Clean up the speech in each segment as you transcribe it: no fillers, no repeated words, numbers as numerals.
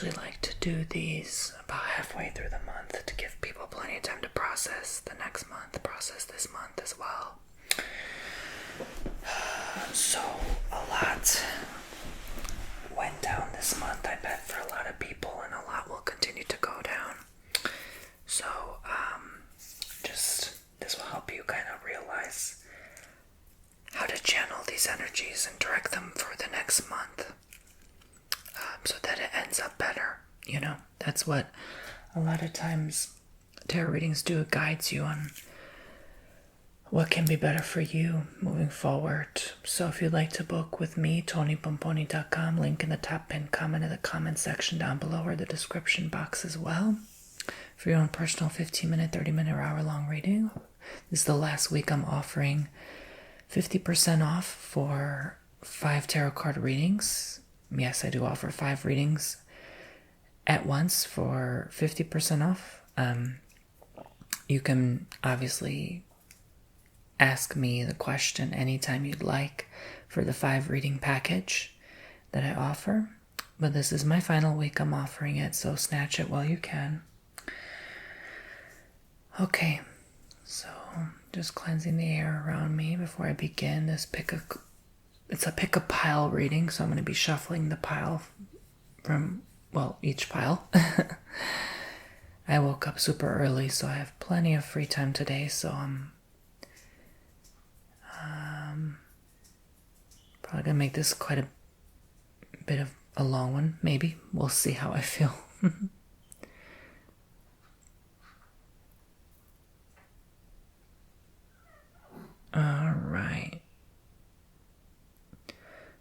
usually like to do these about halfway through the month to give people plenty of time to process the next month, process this month as well. So a lot went down this month, I bet, for a lot of people, and a lot will continue to go down. So just this will help you kind of realize how to channel these energies and direct them for the next month, so that it ends up better. You know, that's what a lot of times tarot readings do. It guides you on what can be better for you moving forward. So if you'd like to book with me, TonyBomboni.com, link in the top pinned comment in the comment section down below, or the description box as well, for your own personal 15-minute, 30-minute, or hour-long reading. This is the last week I'm offering 50% off for 5 tarot card readings. Yes, I do offer 5 readings at once for 50% off. You can obviously ask me the question anytime you'd like for the 5 reading package that I offer. But this is my final week I'm offering it, so snatch it while you can. Okay, so just cleansing the air around me before I begin this it's a pick a pile reading, so I'm going to be shuffling the pile from, well, each pile. I woke up super early, so I have plenty of free time today, so I'm probably going to make this quite a bit of a long one, maybe. We'll see how I feel. All right.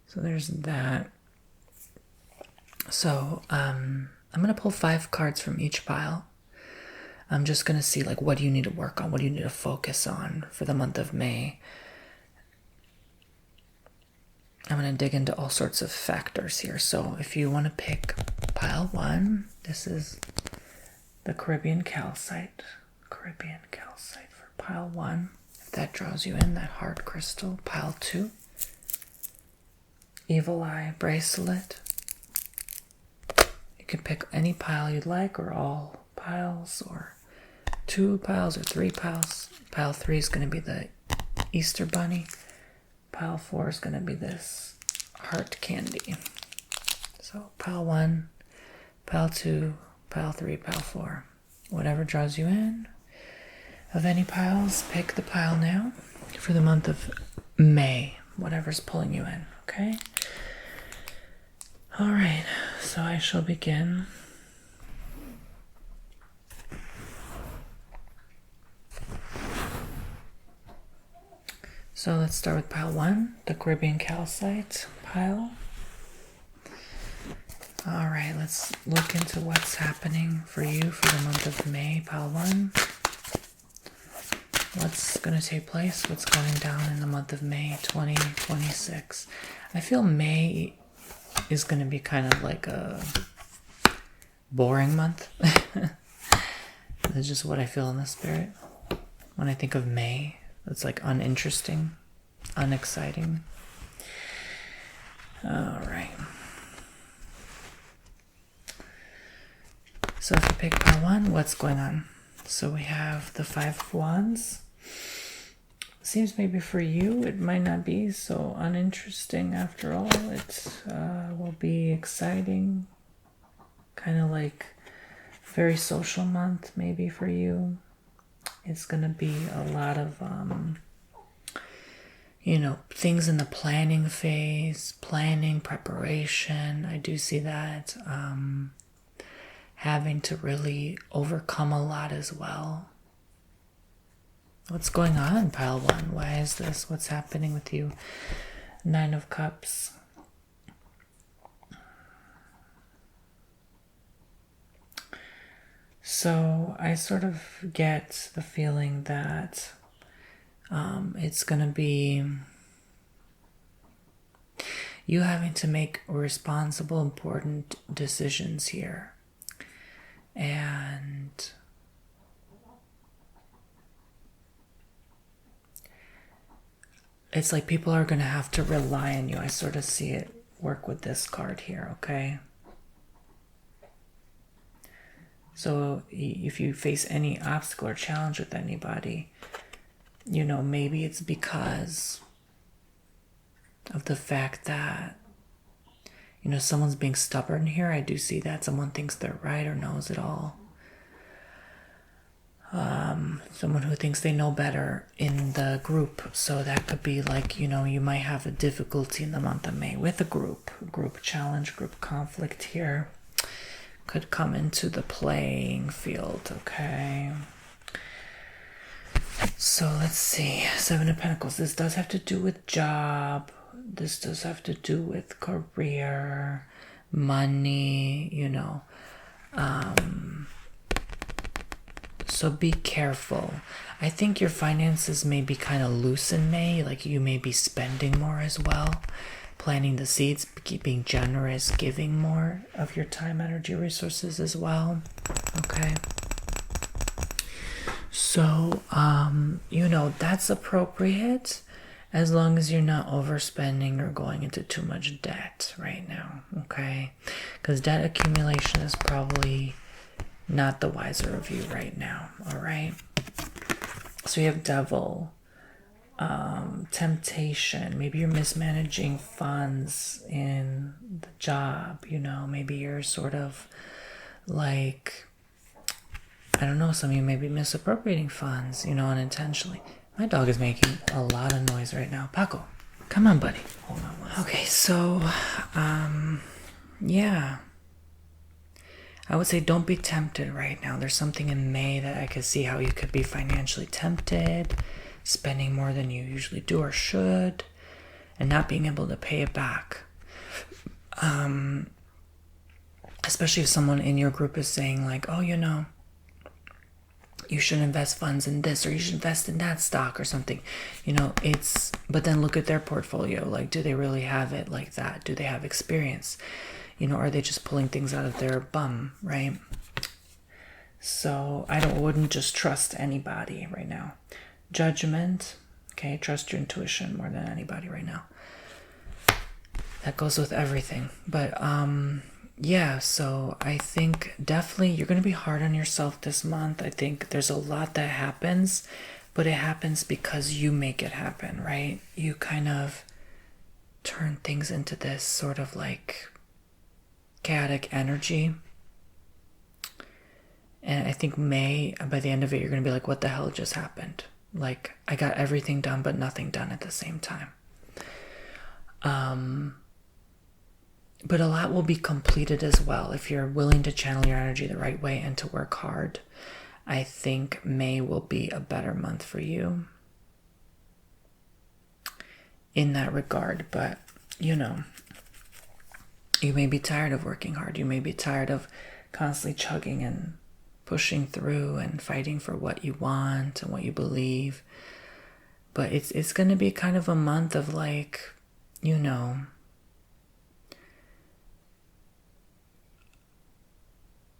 So there's that. So I'm going to pull 5 cards from each pile. I'm just going to see, like, what do you need to work on? What do you need to focus on for the month of May? I'm going to dig into all sorts of factors here. So if you want to pick pile 1, this is the Caribbean calcite. Caribbean calcite for pile 1. If that draws you in, that hard crystal. Pile 2. Evil Eye bracelet. You can pick any pile you'd like, or all piles, or 2 piles, or 3 piles. Pile 3 is going to be the Easter Bunny. Pile 4 is going to be this heart candy. So pile 1, pile 2, pile 3, pile 4. Whatever draws you in of any piles, pick the pile now for the month of May. Whatever's pulling you in, okay? All right, so I shall begin. So let's start with pile 1, the Caribbean calcite pile. All right, let's look into what's happening for you for the month of May, pile 1. What's going to take place? What's going down in the month of May 2026? I feel May is going to be kind of like a boring month. That's just what I feel in the spirit. When I think of May, it's like uninteresting, unexciting. All right. So if you pick pile 1, what's going on? So we have the 5 of Wands. Seems maybe for you it might not be so uninteresting after all. It will be exciting, kind of like very social month maybe for you. It's going to be a lot of, things in the planning phase, planning, preparation. I do see that. Having to really overcome a lot as well. What's going on, pile 1? Why is this? What's happening with you? 9 of Cups. So I sort of get the feeling that it's going to be you having to make responsible, important decisions here. And it's like people are going to have to rely on you. I sort of see it work with this card here, okay? So if you face any obstacle or challenge with anybody, maybe it's because of the fact that, someone's being stubborn here. I do see that. Someone thinks they're right or knows it all. Someone who thinks they know better in the group. So that could be like, you might have a difficulty in the month of May with a group challenge, group conflict here could come into the playing field. Okay. So let's see. 7 of Pentacles. This does have to do with job. This does have to do with career, money, So be careful. I think your finances may be kind of loose in May. Like you may be spending more as well. Planting the seeds, being generous, giving more of your time, energy, resources as well. Okay. So, that's appropriate as long as you're not overspending or going into too much debt right now. Okay. Because debt accumulation is probably not the wiser of you right now. All right. So you have Devil, temptation. Maybe you're mismanaging funds in the job. Maybe you're sort of like, I don't know, some of you may be misappropriating funds, unintentionally. My dog is making a lot of noise right now. Paco, come on, buddy. Hold on. Okay, so, yeah. I would say don't be tempted right now. There's something in May that I could see how you could be financially tempted, spending more than you usually do or should, and not being able to pay it back. Especially if someone in your group is saying like, oh, you should invest funds in this, or you should invest in that stock or something. But then look at their portfolio. Like, do they really have it like that? Do they have experience? Are they just pulling things out of their bum, right? So I wouldn't just trust anybody right now. Judgment, okay? Trust your intuition more than anybody right now. That goes with everything. But yeah, so I think definitely you're going to be hard on yourself this month. I think there's a lot that happens, but it happens because you make it happen, right? You kind of turn things into this sort of like chaotic energy. And I think May, by the end of it, you're going to be like, what the hell just happened? Like, I got everything done, but nothing done at the same time. But a lot will be completed as well. If you're willing to channel your energy the right way and to work hard, I think May will be a better month for you in that regard. But, you may be tired of working hard. You may be tired of constantly chugging and pushing through and fighting for what you want and what you believe. But it's going to be kind of a month of like,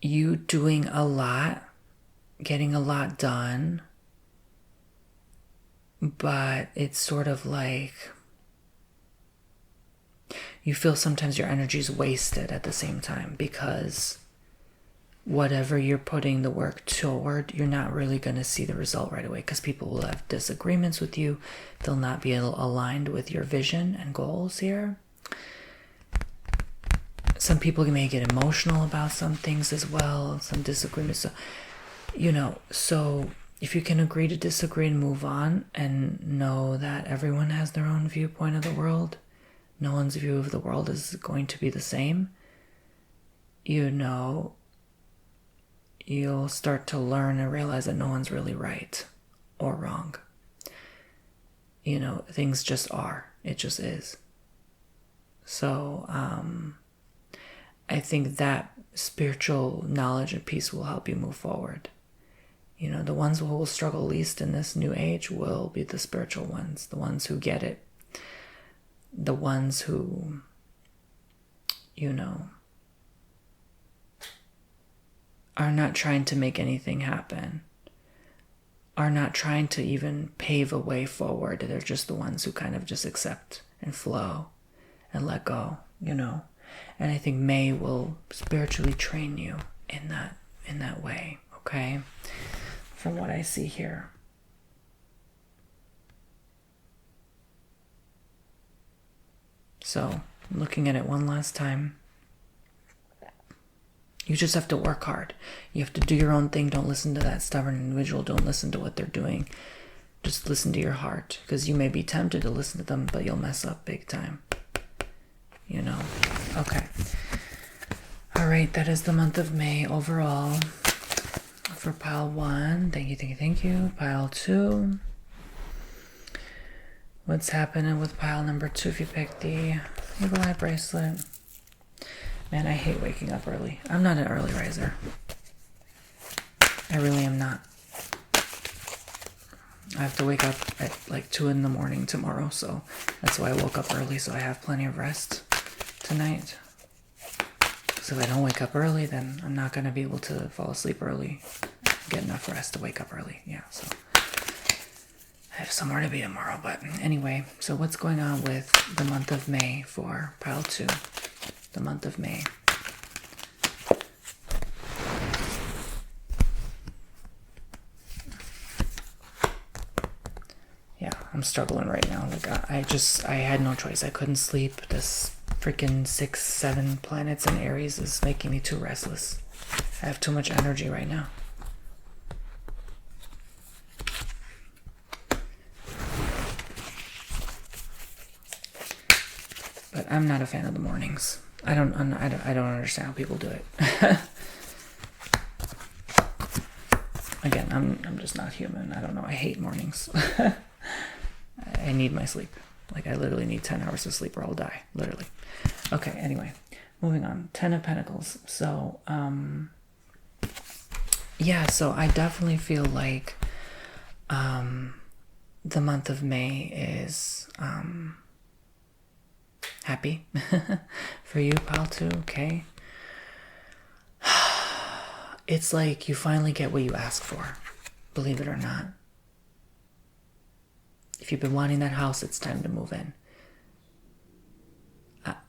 you doing a lot, getting a lot done, but it's sort of like you feel sometimes your energy is wasted at the same time, because whatever you're putting the work toward, you're not really going to see the result right away, because people will have disagreements with you. They'll not be aligned with your vision and goals here. Some people may get emotional about some things as well, some disagreements. So, so if you can agree to disagree and move on and know that everyone has their own viewpoint of the world, no one's view of the world is going to be the same, you'll start to learn and realize that no one's really right or wrong. Things just are. It just is. So, I think that spiritual knowledge and peace will help you move forward. The ones who will struggle least in this new age will be the spiritual ones, the ones who get it, the ones who, are not trying to make anything happen, are not trying to even pave a way forward. They're just the ones who kind of just accept and flow and let go, And I think May will spiritually train you in in that way, okay? From what I see here. So, looking at it one last time. You just have to work hard. You have to do your own thing. Don't listen to that stubborn individual. Don't listen to what they're doing. Just listen to your heart. Because you may be tempted to listen to them, but you'll mess up big time. You know? Okay. Alright, that is the month of May overall. For pile 1. Thank you, thank you, thank you. Pile 2. What's happening with pile number 2 if you pick the Eagle Eye bracelet? Man, I hate waking up early. I'm not an early riser. I really am not. I have to wake up at like 2 in the morning tomorrow, so that's why I woke up early, so I have plenty of rest tonight. So if I don't wake up early, then I'm not going to be able to fall asleep early, get enough rest to wake up early. Yeah, so I have somewhere to be tomorrow. But anyway, so what's going on with the month of May for pile 2? The month of May. Yeah, I'm struggling right now. Like I had no choice. I couldn't sleep. This freaking 6, 7 planets in Aries is making me too restless. I have too much energy right now. But I'm not a fan of the mornings. I don't understand how people do it. Again, I'm just not human. I don't know. I hate mornings. I need my sleep. Like I literally need 10 hours of sleep or I'll die. Literally. Okay, anyway. Moving on. 10 of Pentacles. So, yeah, so I definitely feel like the month of May is happy for you, pile 2, okay? It's like you finally get what you ask for, believe it or not. If you've been wanting that house, it's time to move in.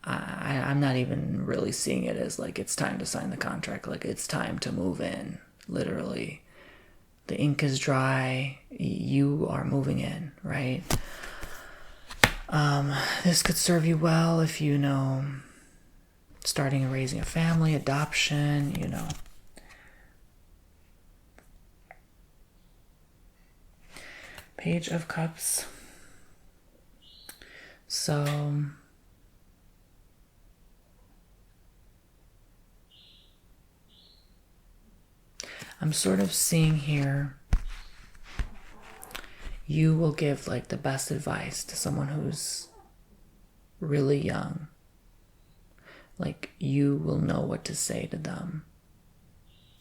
I'm not even really seeing it as like it's time to sign the contract. Like it's time to move in, literally. The ink is dry. You are moving in, right? This could serve you well if you know starting and raising a family, adoption, you know. Page of Cups. So I'm sort of seeing here you will give like the best advice to someone who's really young. Like you will know what to say to them.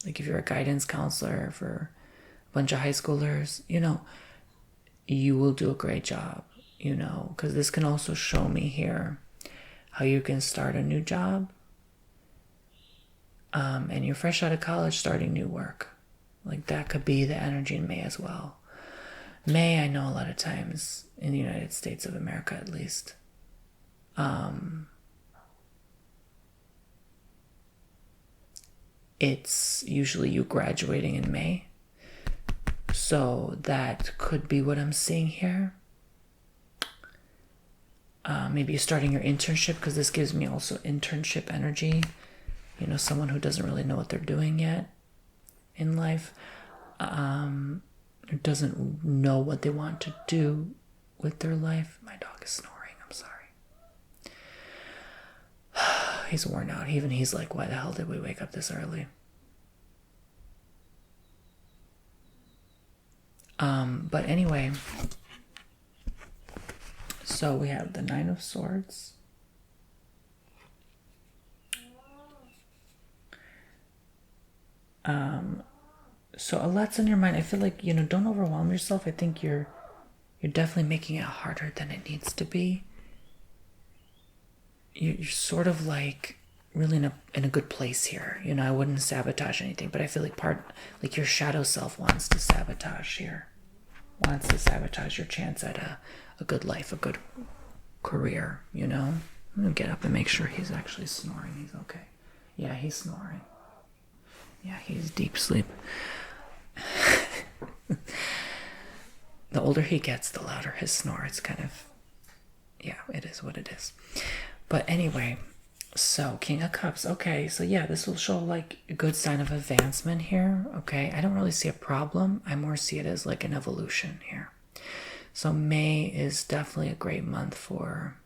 Like if you're a guidance counselor for a bunch of high schoolers, you know, you will do a great job, you know, because this can also show me here how you can start a new job. And you're fresh out of college starting new work. Like that could be the energy in May as well. May, I know a lot of times in the United States of America at least, it's usually you graduating in May. So that could be what I'm seeing here. Maybe you're starting your internship, because this gives me also internship energy. You know, someone who doesn't really know what they're doing yet in life. Who doesn't know what they want to do with their life. My dog is snoring. I'm sorry. He's worn out. Even he's like, why the hell did we wake up this early? But anyway, so we have the 9 of Swords. So a lot's on your mind. I feel like, you know, don't overwhelm yourself. I think you're definitely making it harder than it needs to be. You're sort of like really in a good place here. You know, I wouldn't sabotage anything, but I feel like your shadow self wants to sabotage here. Wants to sabotage your chance at a good life, a good career, you know? I'm gonna get up and make sure he's actually snoring. He's okay. Yeah, he's snoring. Yeah, he's deep sleep. The older he gets, the louder his snore. It's kind of, yeah, it is what it is. But anyway, so King of Cups. Okay, so yeah, this will show like a good sign of advancement here. Okay, I don't really see a problem. I more see it as like an evolution here. So May is definitely a great month for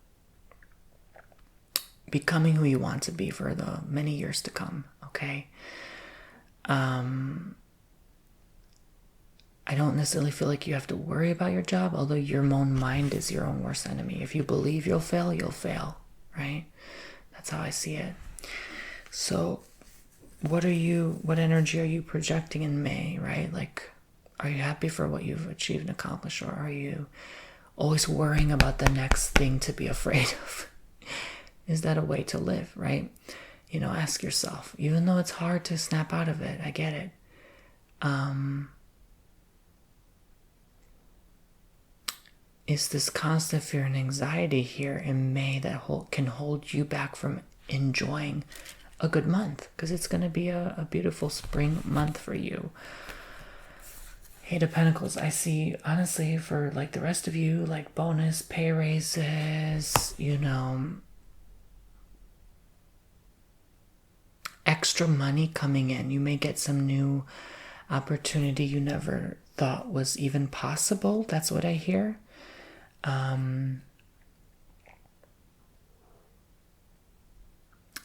becoming who you want to be for the many years to come. Okay. I don't necessarily feel like you have to worry about your job, although your own mind is your own worst enemy. If you believe you'll fail, right? That's how I see it. So what energy are you projecting in May, right? Like, are you happy for what you've achieved and accomplished, or are you always worrying about the next thing to be afraid of? Is that a way to live, right? Ask yourself, even though it's hard to snap out of it, I get it. Is this constant fear and anxiety here in May that can hold you back from enjoying a good month? Because it's going to be a beautiful spring month for you. Eight of Pentacles. I see, honestly, for like the rest of you, like bonus pay raises, extra money coming in. You may get some new opportunity you never thought was even possible. That's what I hear. I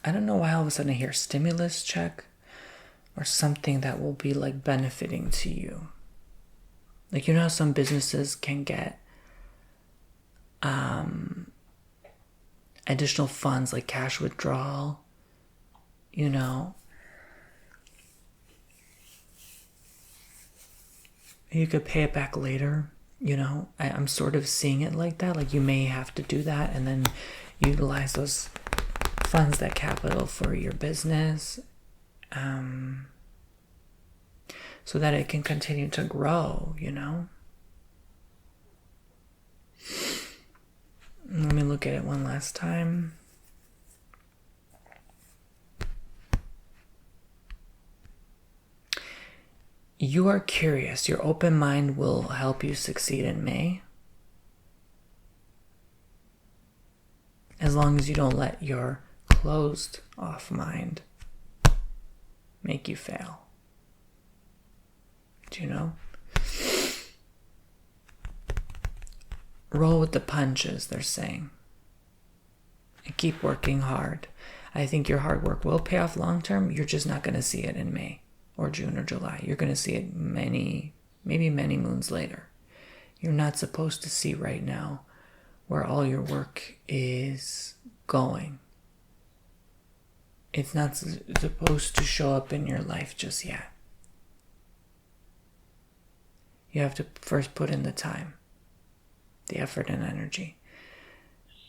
don't know why all of a sudden I hear stimulus check or something that will be like benefiting to you. Like, how some businesses can get additional funds like cash withdrawal, you could pay it back later. I'm sort of seeing it like that. Like, you may have to do that and then utilize those funds, that capital, for your business, so that it can continue to grow, Let me look at it one last time. You are curious. Your open mind will help you succeed in May. As long as you don't let your closed off mind make you fail. Do you know? Roll with the punches, they're saying. And keep working hard. I think your hard work will pay off long term. You're just not going to see it in May or June or July. You're going to see it maybe many moons later. You're not supposed to see right now where all your work is going. It's not supposed to show up in your life just yet. You have to first put in the time, the effort and energy.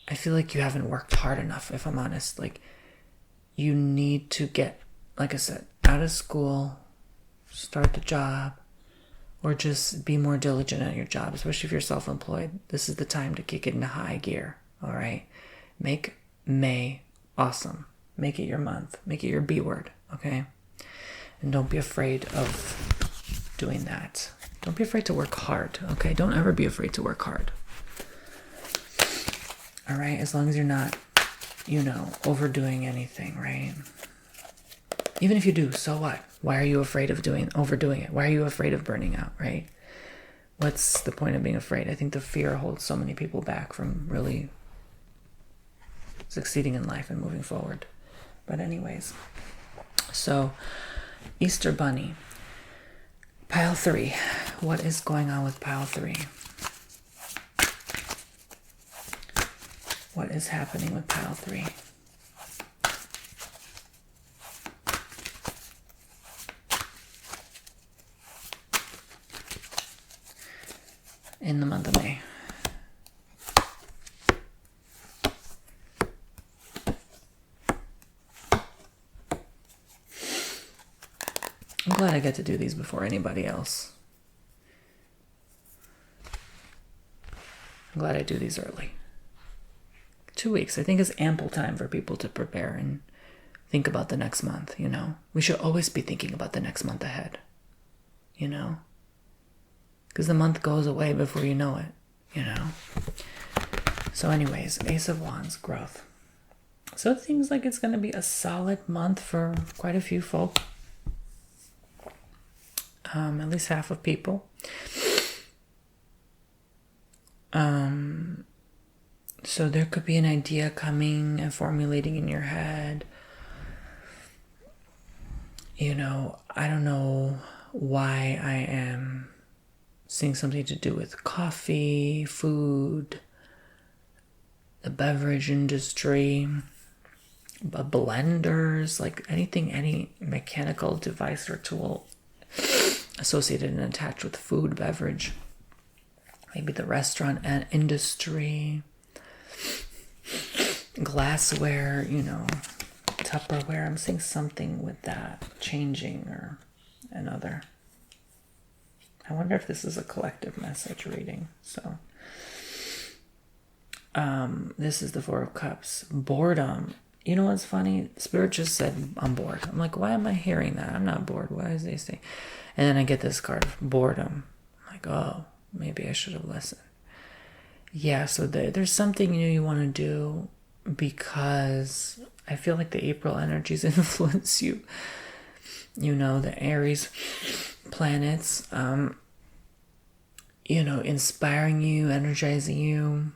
I feel like you haven't worked hard enough, if I'm honest. Like, you need to get, like I said, out of school, start the job, or just be more diligent at your job, especially if you're self-employed. This is the time to kick it into high gear, all right? Make May awesome. Make it your month. Make it your B word, okay? And don't be afraid of doing that. Don't be afraid to work hard, okay? Don't ever be afraid to work hard. All right? As long as you're not, overdoing anything, right? Even if you do, so what? Why are you afraid of overdoing it? Why are you afraid of burning out, right? What's the point of being afraid? I think the fear holds so many people back from really succeeding in life and moving forward. But anyways, so Easter Bunny. Pile 3. What is going on with pile 3? What is happening with pile 3? In the month of May. I'm glad I get to do these before anybody else. I'm glad I do these early. 2 weeks, I think, is ample time for people to prepare and think about the next month, you know? We should always be thinking about the next month ahead, you know? Because the month goes away before you know it, you know? So anyways, Ace of Wands, growth. So it seems like it's going to be a solid month for quite a few folk. At least half of people. So there could be an idea coming and formulating in your head. You know, I don't know why I am seeing something to do with coffee, food, the beverage industry, blenders, like anything, any mechanical device or tool associated and attached with food, beverage, maybe the restaurant and industry, glassware, you know, Tupperware. I'm seeing something with that changing or another. I wonder if this is a collective message reading. So this is the Four of Cups. Boredom. You know what's funny? Spirit just said, I'm bored. I'm like, why am I hearing that? I'm not bored. Why is they saying? And then I get this card, boredom. I'm like, oh, maybe I should have listened. Yeah, so there's something new you want to do because I feel like the April energies influence you. You know, the Aries planets, you know, inspiring you, energizing you.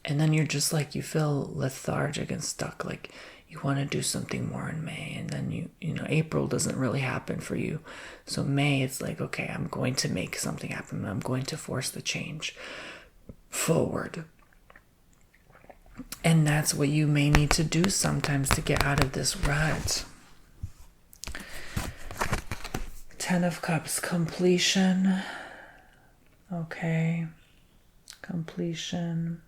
And then you're just like, you feel lethargic and stuck. Like you want to do something more in May. And then you know, April doesn't really happen for you. So May, it's like, okay, I'm going to make something happen. I'm going to force the change forward. And that's what you may need to do sometimes to get out of this rut. Ten of Cups, completion. Okay. Completion.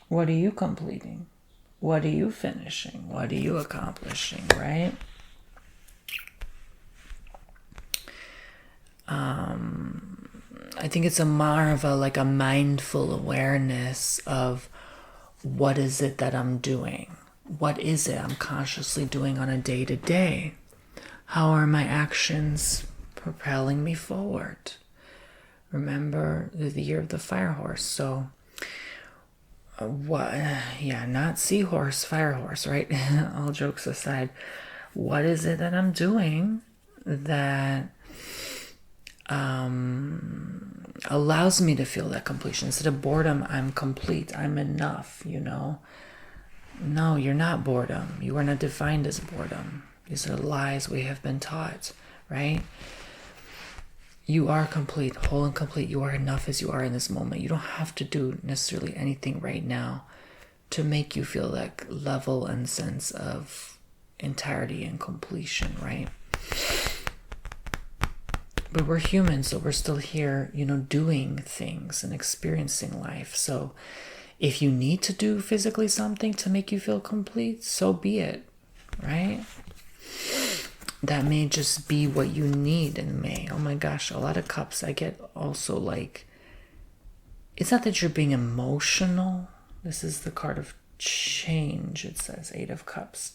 What are you completing? What are you finishing? What are you accomplishing, right? I think it's a more of a mindful awareness of what is it that I'm doing? What is it I'm consciously doing on a day-to-day? How are my actions propelling me forward? Remember the year of the fire horse. So not seahorse, fire horse, right? All jokes aside, what is it that I'm doing that allows me to feel that completion? Instead of boredom, I'm complete, I'm enough, you know? No, you're not boredom. You are not defined as boredom. These are lies we have been taught, right? You are complete, whole and complete. You are enough as you are in this moment. You don't have to do necessarily anything right now to make you feel that level and sense of entirety and completion, right? But we're human, so we're still here, you know, doing things and experiencing life. So if you need to do physically something to make you feel complete, so be it, right? That may just be what you need in May. Oh my gosh, a lot of cups. I get also like, it's not that you're being emotional. This is the card of change. It says 8 of Cups.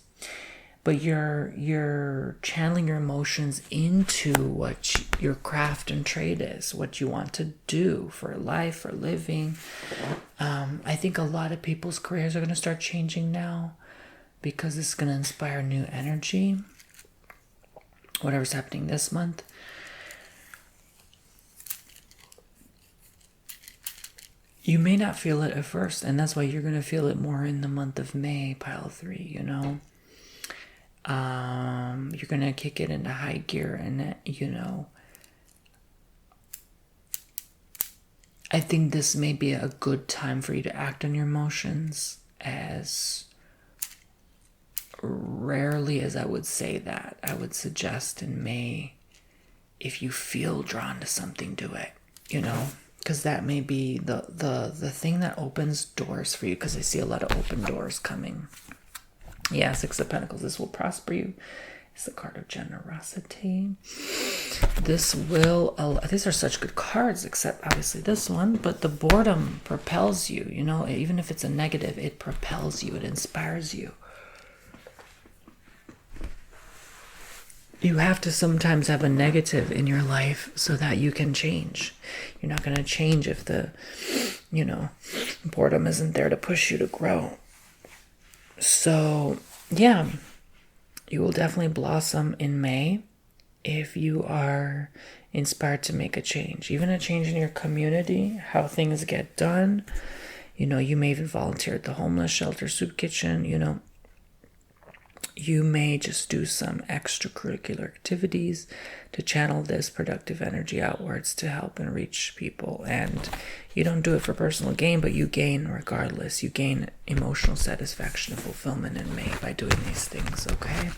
But you're channeling your emotions into what your craft and trade is, what you want to do for life, for living. I think a lot of people's careers are going to start changing now because it's going to inspire new energy. Whatever's happening this month. You may not feel it at first, and that's why you're going to feel it more in the month of May, pile 3, you know. You're going to kick it into high gear, and, you know, I think this may be a good time for you to act on your emotions, as rarely as I would say that. I would suggest in May, if you feel drawn to something, do it, you know, because that may be the thing that opens doors for you, because I see a lot of open doors coming. Yeah, 6 of Pentacles. This will prosper you It's the card of generosity. This will, these are such good cards, except obviously this one, but the boredom propels you, you know, even if it's a negative, it propels you, it inspires you. You have to sometimes have a negative in your life so that you can change. You're not going to change if the, you know, boredom isn't there to push you to grow. So, yeah, you will definitely blossom in May if you are inspired to make a change. Even a change in your community, how things get done. You know, you may even volunteer at the homeless shelter, soup kitchen, you know. You may just do some extracurricular activities to channel this productive energy outwards to help and reach people. And you don't do it for personal gain, but you gain regardless. You gain emotional satisfaction and fulfillment in May by doing these things, okay?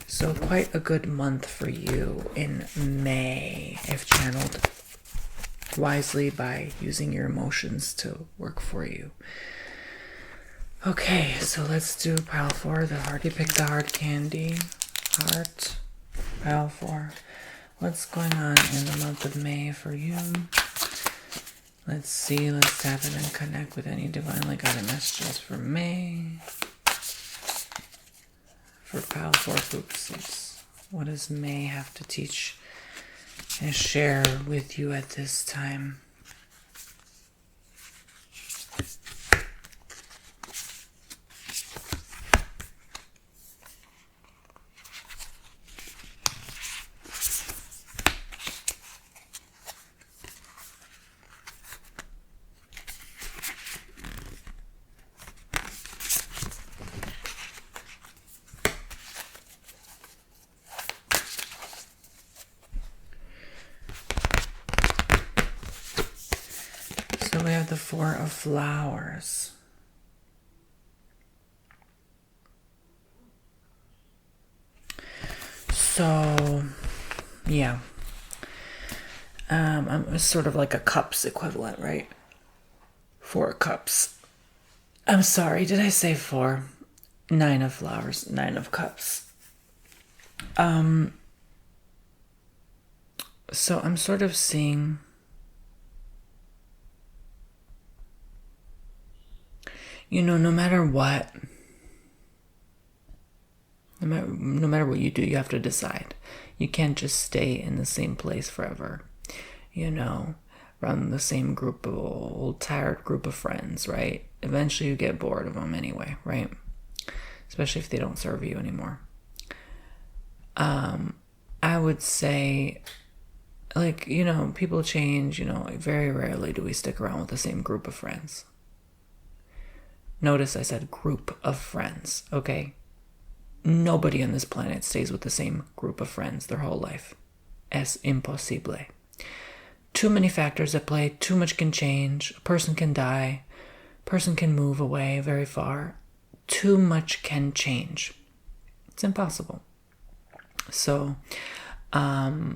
So quite a good month for you in May, if channeled wisely by using your emotions to work for you. Okay, so let's do pile 4, the heart. You picked the hard candy. Heart. Pile 4. What's going on in the month of May for you? Let's see. Let's tap in and connect with any divinely guided messages for May. For pile 4 poopsies. What does May have to teach and share with you at this time? So we have the 4 of flowers. So, yeah. I'm sort of like a cups equivalent, right? 4 cups. I'm sorry, did I say 4? 9 of flowers, 9 of cups. So I'm sort of seeing, you know, no matter what you do, you have to decide. You can't just stay in the same place forever, you know, run the same group of old tired group of friends, right? Eventually you get bored of them anyway, right? Especially if they don't serve you anymore. I would say, like, you know, people change, you know, very rarely do we stick around with the same group of friends. Notice I said group of friends, okay? Nobody on this planet stays with the same group of friends their whole life. Es imposible. Too many factors at play, too much can change, a person can die, a person can move away very far. Too much can change. It's impossible. So,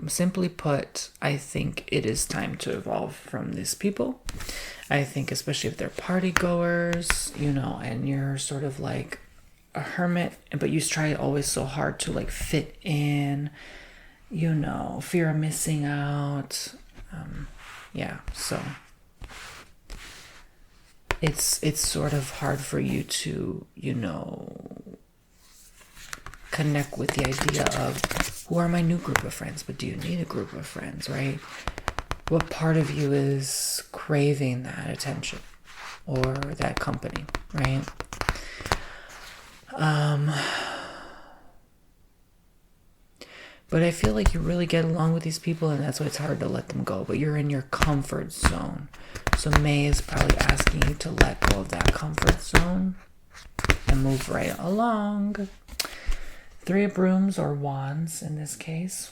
simply put, I think it is time to evolve from these people. I think especially if they're party goers, you know, and you're sort of like a hermit, but you try always so hard to like fit in, you know, fear of missing out. Yeah, so it's sort of hard for you to, you know, connect with the idea of who are my new group of friends, but do you need a group of friends, right? What part of you is craving that attention or that company, right? But I feel like you really get along with these people, and that's why it's hard to let them go. But you're in your comfort zone. So May is probably asking you to let go of that comfort zone and move right along. 3 of brooms or wands in this case.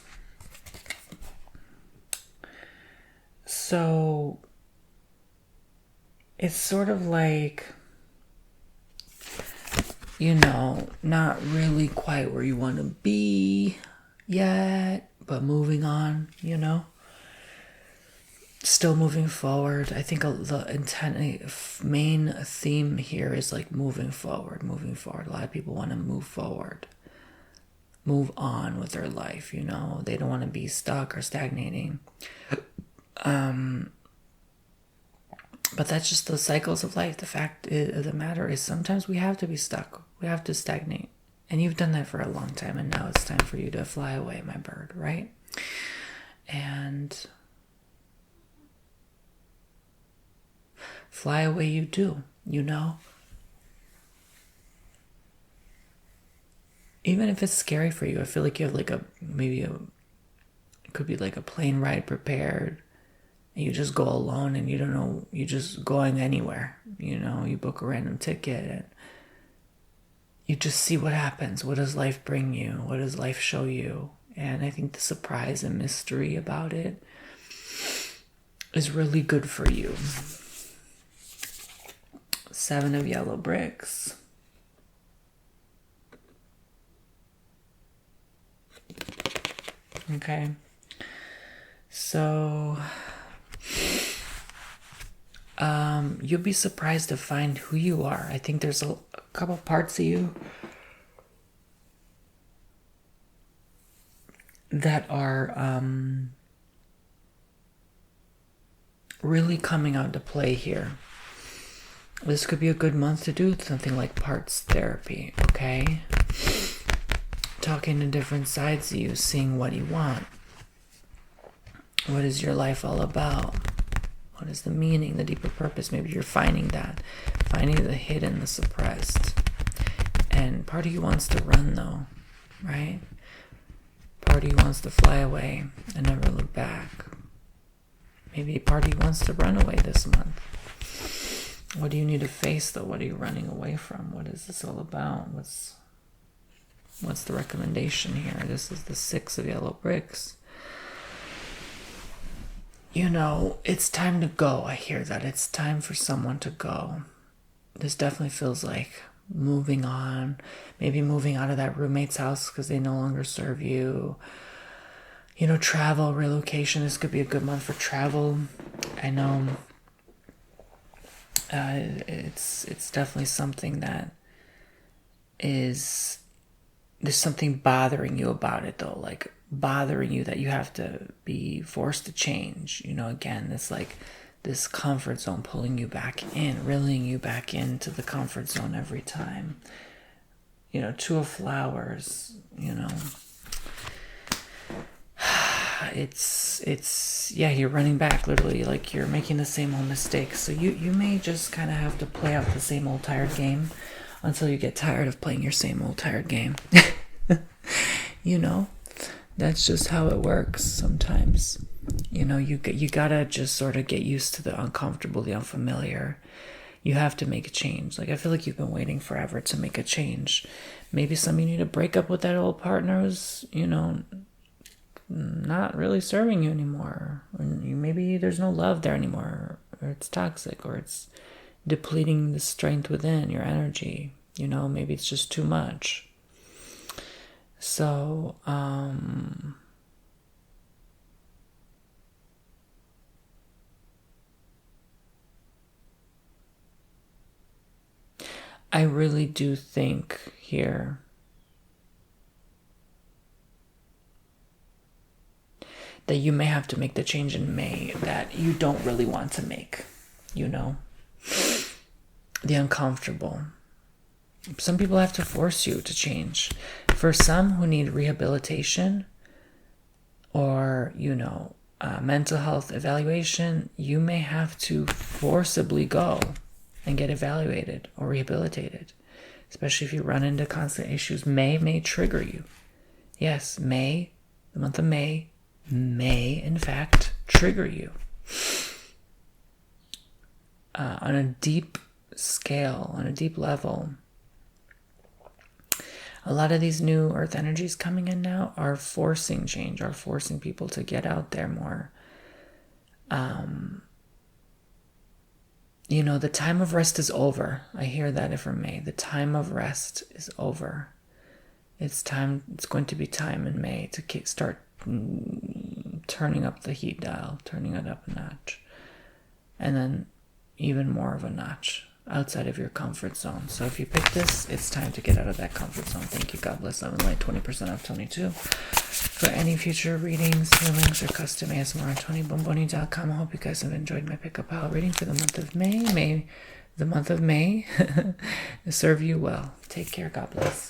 So it's sort of like, you know, not really quite where you want to be yet, but moving on, you know, still moving forward. I think the main theme here is like moving forward. A lot of people want to move forward move on with their life, you know. They don't want to be stuck or stagnating. But that's just the cycles of life. The fact of the matter is sometimes we have to be stuck. We have to stagnate. And you've done that for a long time, and now it's time for you to fly away, my bird, right? And fly away you do, you know? Even if it's scary for you, I feel like you have like it could be like a plane ride prepared. And you just go alone and you don't know, you're just going anywhere. You know, you book a random ticket and you just see what happens. What does life bring you? What does life show you? And I think the surprise and mystery about it is really good for you. 7 of yellow bricks. Okay. So you'll be surprised to find who you are. I think there's a couple parts of you that are really coming out to play here. This could be a good month to do something like parts therapy, okay? Talking to different sides of you, seeing what you want. What is your life all about? What is the meaning, the deeper purpose? Maybe you're finding that. Finding the hidden, the suppressed. And part of you wants to run though, right? Part of you wants to fly away and never look back. Maybe part of you wants to run away this month. What do you need to face though? What are you running away from? What is this all about? What's the recommendation here? This is the 6 of yellow bricks. You know, it's time to go. I hear that. It's time for someone to go. This definitely feels like moving on. Maybe moving out of that roommate's house because they no longer serve you. You know, travel, relocation. This could be a good month for travel. I know it's definitely something that is... There's something bothering you about it though, like bothering you that you have to be forced to change. You know, again, it's like this comfort zone pulling you back in, reeling you back into the comfort zone every time. You know, 2 of flowers, you know. It's yeah, you're running back literally, like you're making the same old mistakes. So you may just kind of have to play out the same old tired game until you get tired of playing your same old tired game. You know, that's just how it works sometimes. You know, you gotta just sort of get used to the uncomfortable, the unfamiliar. You have to make a change. Like, I feel like you've been waiting forever to make a change. Maybe some of you need to break up with that old partner who's, you know, not really serving you anymore. Or maybe there's no love there anymore, or it's toxic, or it's depleting the strength within your energy. You know, maybe it's just too much. So, I really do think here that you may have to make the change in May that you don't really want to make, you know? The uncomfortable. Some people have to force you to change. For some who need rehabilitation or, you know, mental health evaluation, you may have to forcibly go and get evaluated or rehabilitated, especially if you run into constant issues. May trigger you. Yes, May, the month of may in fact trigger you on a deep scale, on a deep level. A lot of these new earth energies coming in now are forcing change, are forcing people to get out there more. You know, the time of rest is over. I hear that from May. The time of rest is over. It's going to be time in May to start turning up the heat dial, turning it up a notch. And then even more of a notch outside of your comfort zone. So if you pick this, it's time to get out of that comfort zone. Thank you. God bless. Love and light. 20% off 22. For any future readings, healings, or custom ASMR on TonyBomboni.com. I hope you guys have enjoyed my pickup pile reading for the month of May. The month of May serve you well. Take care. God bless.